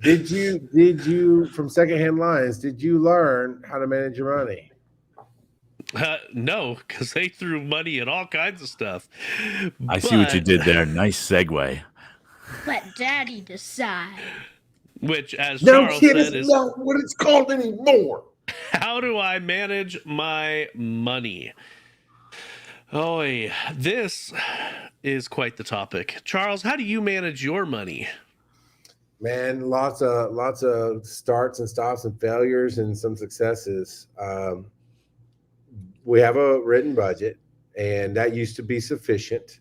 Did you from secondhand lines? Did you learn how to manage your money? No, because they threw money at all kinds of stuff. I see what you But did there. Nice segue. Let Daddy decide. which, as No, Charles kid, said, it's is not what it's called anymore. how do I manage my money? Oh, this is quite the topic. Charles, how do you manage your money? Man, lots of starts and stops and failures and some successes. We have a written budget, and that used to be sufficient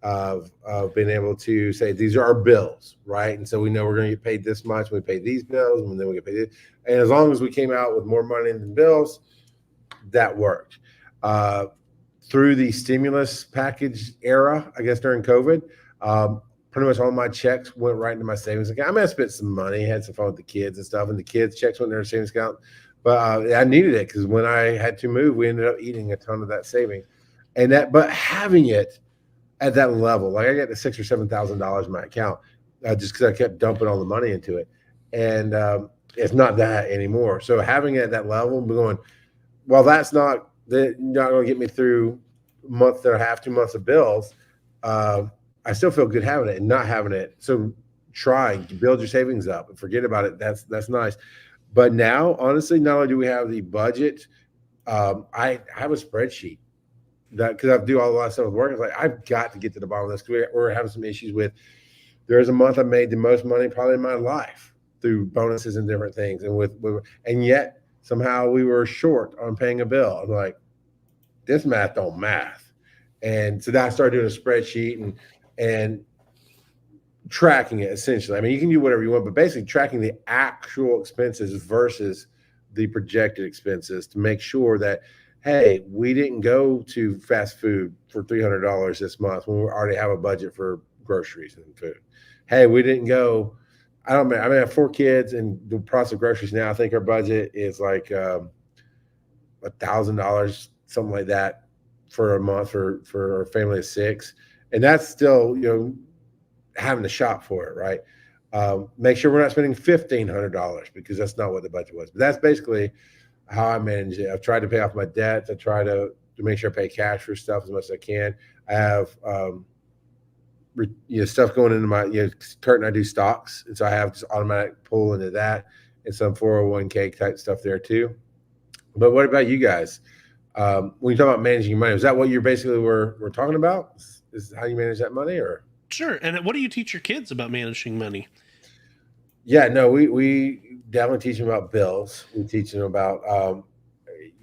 of being able to say these are our bills, right? And so we know we're going to get paid this much. We pay these bills, and then we get paid this. And as long as we came out with more money than bills, that worked. Uh, Through the stimulus package era, I guess during COVID, pretty much all my checks went right into my savings account. I mean, I spent some money, had some fun with the kids and stuff, and the kids' checks went in their savings account. But I needed it because when I had to move, we ended up eating a ton of that saving, and that. But having it at that level, like I got to $6,000 or $7,000 in my account, just because I kept dumping all the money into it, and it's not that anymore. So having it at that level, going, well, that's not going to get me through a month and a half, 2 months of bills. I still feel good having it and not having it. So try to build your savings up and forget about it. That's nice. But now, honestly, not only do we have the budget, I have a spreadsheet that because I do all a lot of stuff with work. It's like I've got to get to the bottom of this because we're having some issues with. There's a month I made the most money probably in my life through bonuses and different things, and and yet somehow we were short on paying a bill. I'm like, this math don't math. And so then I started doing a spreadsheet and tracking it essentially. I mean, you can do whatever you want, but basically tracking the actual expenses versus the projected expenses to make sure that, hey, we didn't go to fast food for $300 this month when we already have a budget for groceries and food. Hey, we didn't go. I don't mean, I mean, I have 4 kids and the price of groceries now. I think our budget is like $1,000, something like that, for a month for a family of 6, and that's still having to shop for it, right? Make sure we're not spending $1,500 because that's not what the budget was. But that's basically how I manage it. I've tried to pay off my debts. I try to make sure I pay cash for stuff as much as I can. I have stuff going into my Kurt and I do stocks, and so I have just automatic pull into that and some 401k type stuff there too. But what about you guys? When you talk about managing your money, is that what you're basically we're talking about? Is how you manage that money, or? Sure. And what do you teach your kids about managing money? Yeah, no, we definitely teach them about bills. We teach them about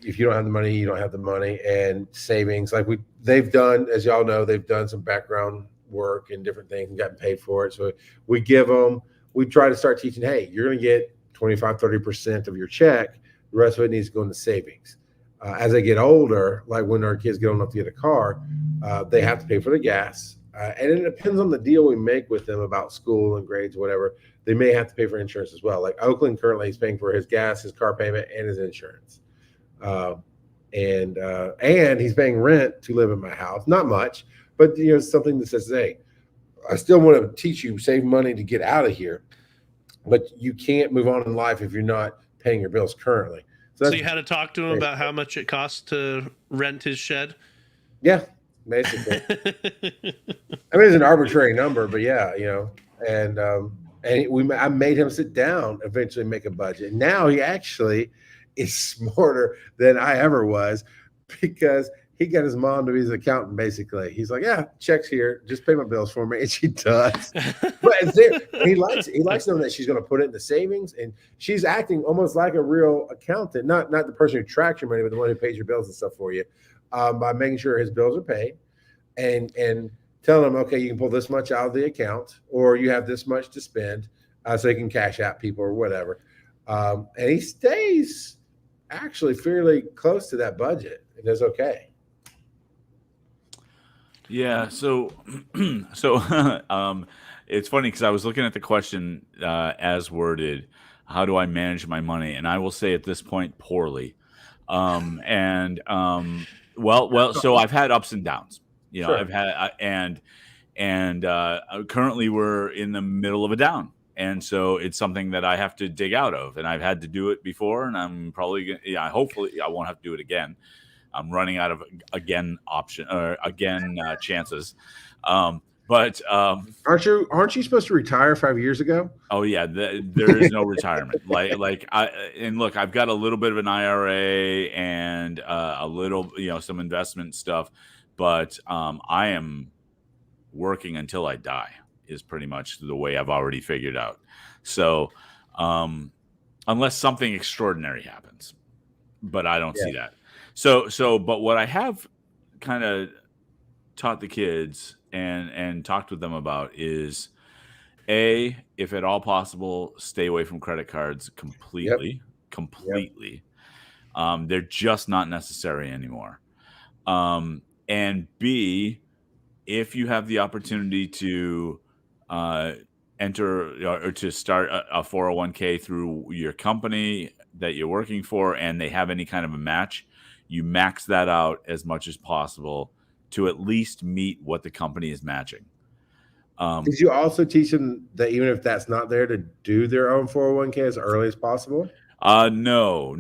if you don't have the money, you don't have the money, and savings. Like they've done, as y'all know, they've done some background work and different things and gotten paid for it. So we give them. We try to start teaching. Hey, you're going to get 25-30% of your check. The rest of it needs to go into savings. As they get older, like when our kids get old enough to get a car, they have to pay for the gas. And it depends on the deal we make with them about school and grades, whatever. They may have to pay for insurance as well. Like Oakland currently is paying for his gas, his car payment, and his insurance. And he's paying rent to live in my house. Not much, but something that says, hey, I still want to teach you save money to get out of here, but you can't move on in life if you're not paying your bills currently. So you had to talk to him about how much it costs to rent his shed? Yeah, basically. I mean, it's an arbitrary number, but yeah, and I made him sit down, eventually make a budget. Now he actually is smarter than I ever was because he got his mom to be his accountant. Basically, he's like, "Yeah, checks here, just pay my bills for me," and she does. But it's there. He likes knowing that she's going to put it in the savings, and she's acting almost like a real accountant, not the person who tracks your money, but the one who pays your bills and stuff for you, by making sure his bills are paid, and telling him, okay, you can pull this much out of the account, or you have this much to spend, so he can cash out people or whatever. And he stays actually fairly close to that budget. It does okay. Yeah. So it's funny because I was looking at the question as worded, how do I manage my money? And I will say at this point, poorly. So I've had ups and downs. Sure. I've had, and currently we're in the middle of a down. And so it's something that I have to dig out of, and I've had to do it before, and I'm probably gonna, hopefully I won't have to do it again. I'm running out of chances. But Aren't you supposed to retire 5 years ago? oh yeah, there is no retirement. And look, I've got a little bit of an IRA and a little, some investment stuff, but I am working until I die is pretty much the way I've already figured out. So unless something extraordinary happens, but I don't see that. But what I have kind of taught the kids and talked with them about is, if at all possible, stay away from credit cards completely. They're just not necessary anymore. And B, if you have the opportunity to enter or to start a 401k through your company that you're working for, and they have any kind of a match, you max that out as much as possible to at least meet what the company is matching. Did you also teach them that even if that's not there, to do their own 401k as early as possible? No.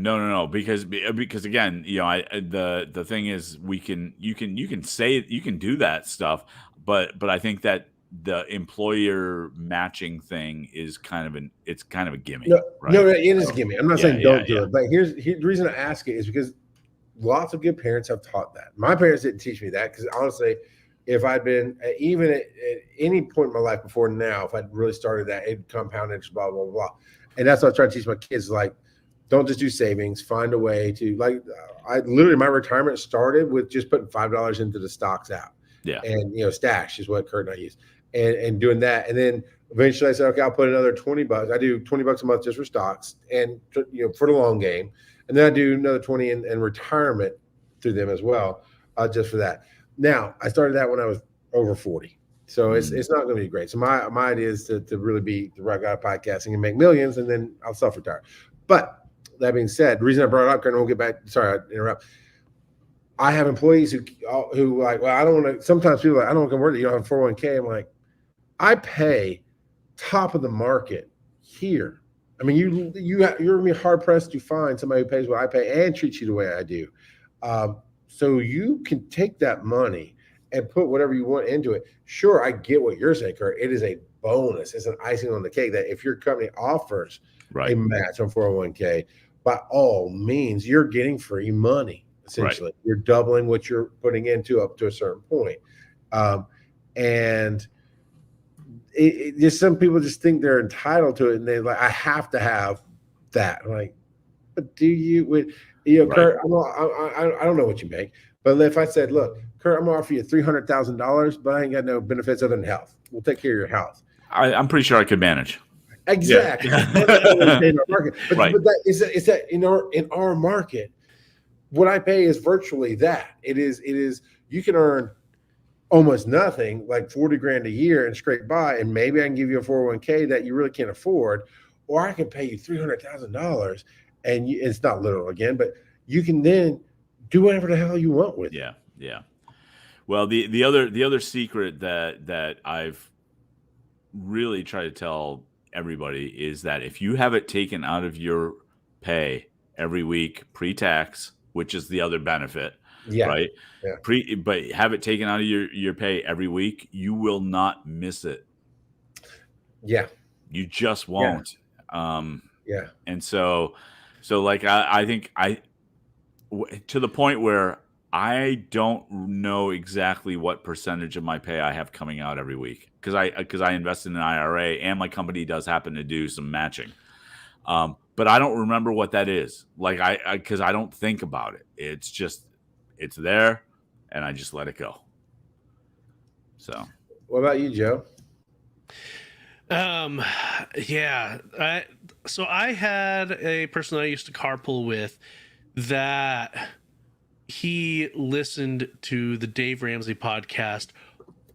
Because again, the thing is, you can do that stuff, but I think that the employer matching thing is kind of a gimmick. Right? No, it is a gimmick. I'm not saying don't do it, but here's the reason I ask it is because lots of good parents have taught that. My parents didn't teach me that, because honestly, if I'd been even at any point in my life before now, if I'd really started that, it compound interest, blah, blah, blah. And that's what I try to teach my kids, like, don't just do savings, find a way to, like, I literally, my retirement started with just putting $5 into the stocks out. Yeah. And, stash is what Kurt and I use, and doing that. And then eventually I said, okay, I'll put another $20. I do $20 a month just for stocks and, for the long game. And then I do another 20 in retirement through them as well, just for that. Now, I started that when I was over 40. So it's not going to be great. So my idea is to really be the right guy at podcasting and make millions, and then I'll self-retire. But that being said, the reason I brought it up, Karen, we'll get back. Sorry, I interrupt. I have employees who like, well, I don't want to. Sometimes people are like, I don't want to come work. You don't have a 401k. I'm like, I pay top of the market here. I mean, you're going to be hard pressed to find somebody who pays what I pay and treats you the way I do. So you can take that money and put whatever you want into it. Sure, I get what you're saying, Kurt. It is a bonus. It's an icing on the cake that if your company offers a match on 401k, by all means, you're getting free money, essentially. Right. You're doubling what you're putting into up to a certain point. And it just, some people just think they're entitled to it, and they're like, I have to have that. I'm like, but do you? Kurt, I don't know what you make, but if I said, look, Kurt, I'm gonna offer you $300,000, but I ain't got no benefits other than health. We'll take care of your health. I'm pretty sure I could manage. Exactly. Yeah. In our market. But that is that in our market, what I pay is virtually that. It is you can earn almost nothing, like 40 grand a year and scrape by, and maybe I can give you a 401k that you really can't afford, or I can pay you $300,000. And it's not literal again, but you can then do whatever the hell you want with it. Yeah. Well, the other secret that I've really tried to tell everybody is that if you have it taken out of your pay every week pre-tax, which is the other benefit, right? Yeah. But have it taken out of your pay every week, you will not miss it. Yeah. You just won't. Yeah. And so like I think to the point where I don't know exactly what percentage of my pay I have coming out every week, because I invest in an IRA, and my company does happen to do some matching. But I don't remember what that is. Like because I don't think about it. It's just, it's there, and I just let it go. So what about you, Joe? Yeah. So I had a person I used to carpool with that he listened to the Dave Ramsey podcast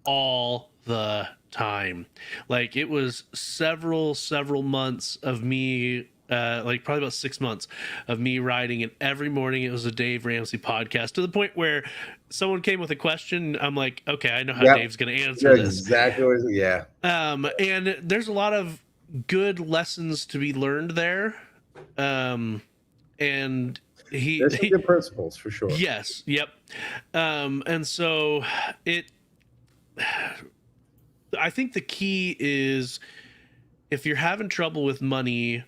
all the time. Like, it was several months of me, like probably about 6 months of me writing, and every morning it was a Dave Ramsey podcast, to the point where someone came with a question. I'm like, okay, I know how Dave's going to answer this. Exactly. Yeah. And there's a lot of good lessons to be learned there. And There's some good principles for sure. yes, yep. And so I think the key is, if you're having trouble with money,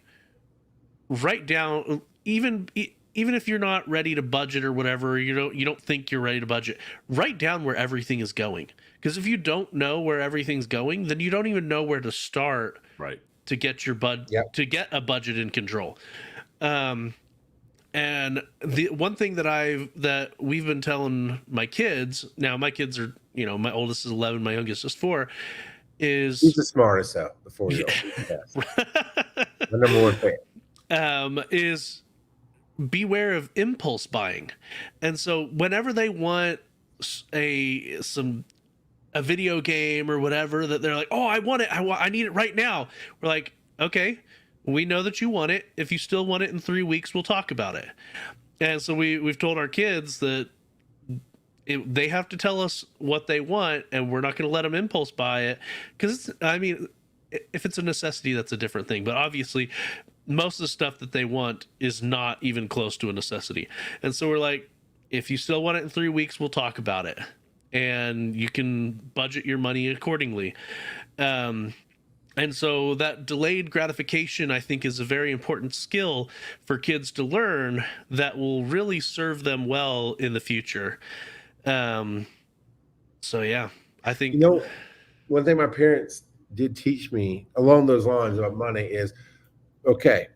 write down, even if you're not ready to budget or whatever, you don't think you're ready to budget, write down where everything is going. Because if you don't know where everything's going, then you don't even know where to start Right. to get your to get a budget in control. And the one thing that we've been telling my kids, now my kids are, my oldest is 11, my youngest is 4, is He's the smartest though, the 4-year-old. Yes. The number one fan. Is beware of impulse buying. And so whenever they want a video game or whatever, that they're like, oh, I want it, I need it right now, we're like, okay, we know that you want it. If you still want it in 3 weeks, we'll talk about it. And so we've told our kids that they have to tell us what they want, and we're not going to let them impulse buy it. Because if it's a necessity, that's a different thing. But obviously, most of the stuff that they want is not even close to a necessity. And so we're like, if you still want it in 3 weeks, we'll talk about it, and you can budget your money accordingly. And so that delayed gratification, I think, is a very important skill for kids to learn that will really serve them well in the future. So yeah, I think, one thing my parents did teach me along those lines about money is, okay,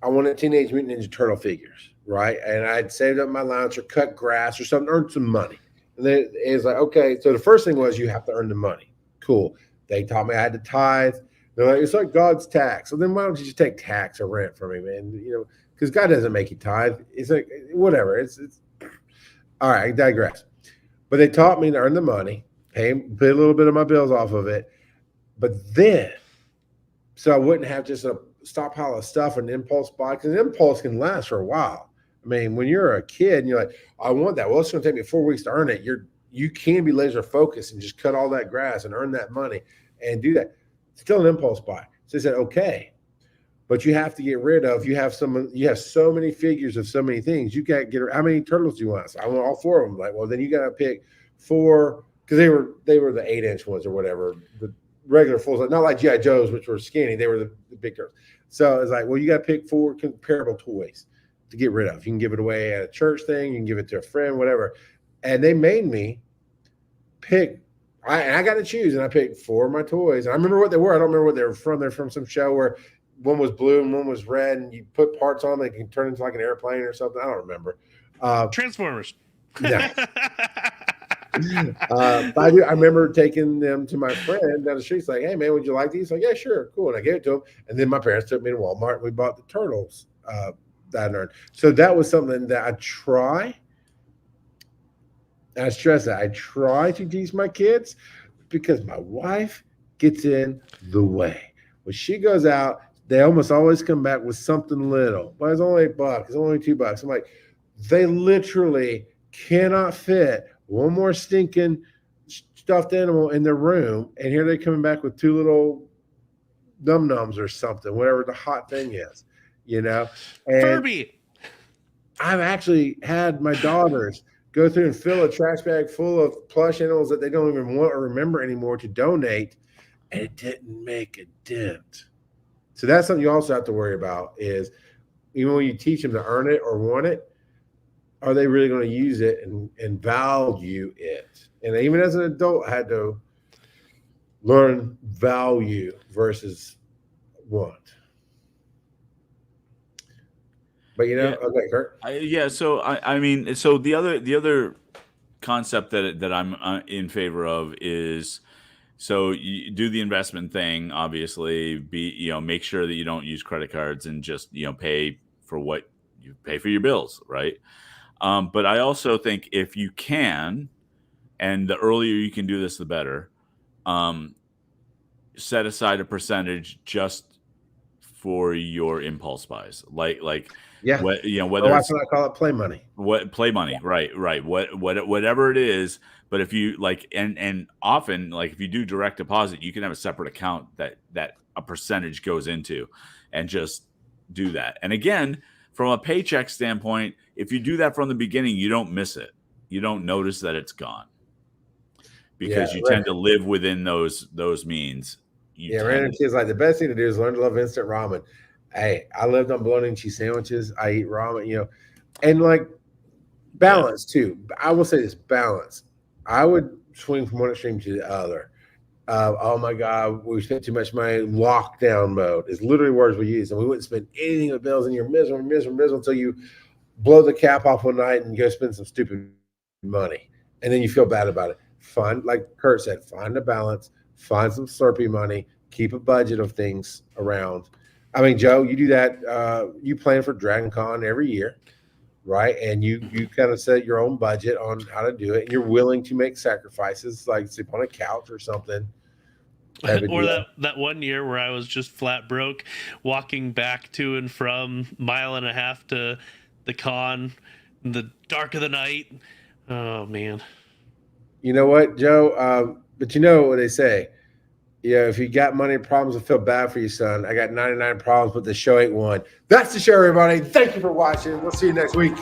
I wanted Teenage Mutant Ninja Turtle figures, right? And I'd saved up my allowance or cut grass or something, earn some money. And then it's like, okay, so the first thing was you have to earn the money. Cool. They taught me I had to tithe. They're like, it's like God's tax. So then why don't you just take tax or rent from me, man? Because God doesn't make you tithe. It's like, whatever. It's all right, I digress. But they taught me to earn the money, pay a little bit of my bills off of it. But then, so I wouldn't have just a stockpile of stuff and impulse buy, because an impulse can last for a while. I mean, when you're a kid and you're like, I want that. Well, it's going to take me 4 weeks to earn it. You can be laser focused and just cut all that grass and earn that money and do that. Still an impulse buy. So they said, okay, but you have to get rid of. You have so many figures of so many things. You got to get. How many turtles do you want? So I want all 4 of them. Like, well, then you got to pick 4, because they were the 8-inch ones or whatever. The regular full size, not like G.I. Joes, which were skinny. They were the big turtles. So it's like, well, you got to pick 4 comparable toys to get rid of. You can give it away at a church thing. You can give it to a friend, whatever. And they made me pick. I got to choose, and I picked 4 of my toys. And I remember what they were. I don't remember what they were from. They're from some show where one was blue and one was red, and you put parts on that can turn into like an airplane or something. I don't remember. Transformers. No. I remember taking them to my friend down the street. He's like, hey, man, would you like these? Like, yeah, sure, cool. And I gave it to him. And then my parents took me to Walmart, and we bought the turtles that I learned. So that was something that I try. I stress that I try to teach my kids, because my wife gets in the way. When she goes out, they almost always come back with something little. But it's only $8. It's only $2. I'm like, they literally cannot fit one more stinking stuffed animal in their room, and here they're coming back with 2 little num-nums or something, whatever the hot thing is, And Furby. I've actually had my daughters go through and fill a trash bag full of plush animals that they don't even want or remember anymore to donate, and it didn't make a dent. So that's something you also have to worry about, is even when you teach them to earn it or want it, are they really going to use it and value it? And even as an adult, I had to learn value versus want. But okay, Kurt. So I mean, so the other concept that I'm in favor of is, so you do the investment thing. Obviously, make sure that you don't use credit cards and just pay for what you pay for your bills, right? But I also think if you can, and the earlier you can do this, the better. Set aside a percentage just for your impulse buys, like Yeah. what My whether wife it's and I call it play money. what play money, right, whatever it is. But if you like, and often, like, if you do direct deposit, you can have a separate account that a percentage goes into, and just do that. And again, from a paycheck standpoint, if you do that from the beginning, you don't miss it. You don't notice that it's gone, because Yeah, you tend to live within those means. yeah. Random kids like the best thing to do is learn to love instant ramen. Hey, I lived on bologna and cheese sandwiches. I eat ramen, and like balance too. I will say this: balance. I would swing from one extreme to the other. Oh my God, we spent too much money. Lockdown mode is literally words we use, and we wouldn't spend anything with bills, and you're miserable until you blow the cap off one night and go spend some stupid money, and then you feel bad about it. Find, like Kurt said, find a balance, find some Slurpee money, keep a budget of things around. I mean, Joe, you do that. You plan for Dragon Con every year, right? And you kind of set your own budget on how to do it, and you're willing to make sacrifices, like sleep on a couch or something. Or that one year where I was just flat broke, walking back to and from mile and a half to the con in the dark of the night. Oh man. You know what, Joe? But you know what they say. Yeah, if you got money problems, I feel bad for you, son. I got 99 problems, but the show ain't one. That's the show, everybody. Thank you for watching. We'll see you next week.